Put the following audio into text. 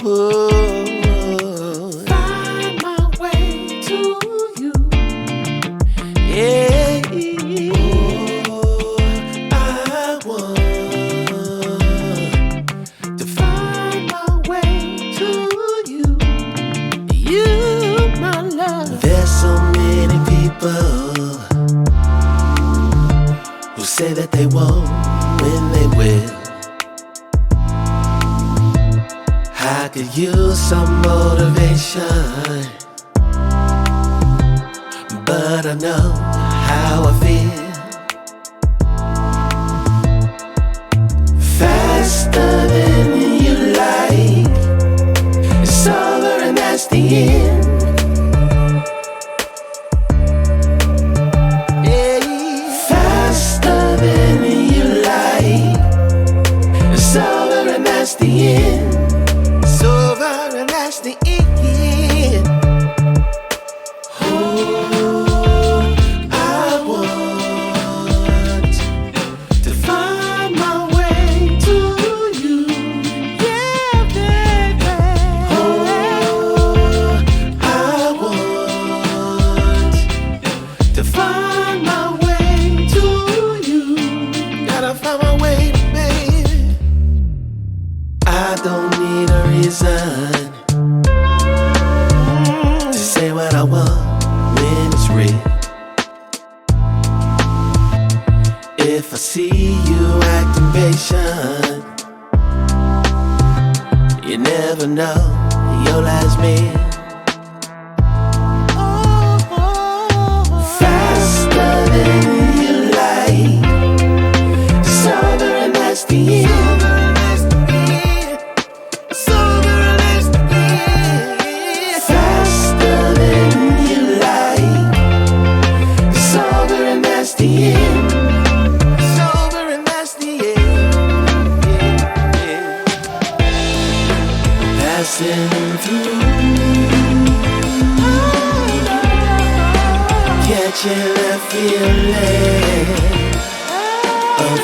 Find my way to you. Yeah. I want to find my way to you. You, my love. There's so many people who say that they won't when they will. I could use some motivation, but I know how I feel. Faster than you like, it's over and that's the end. Faster than you like, it's over and that's the end. It's over and that's the end. Oh, I want to find my way to you. Yeah, baby. Oh, I want to find my way to you. Gotta find my way, baby. I don't need a reason to say what I want when it's real. If I see you acting patient, you never know your last meal. Faster than you like, it's over and that's the end. Passing through, catching a feeling of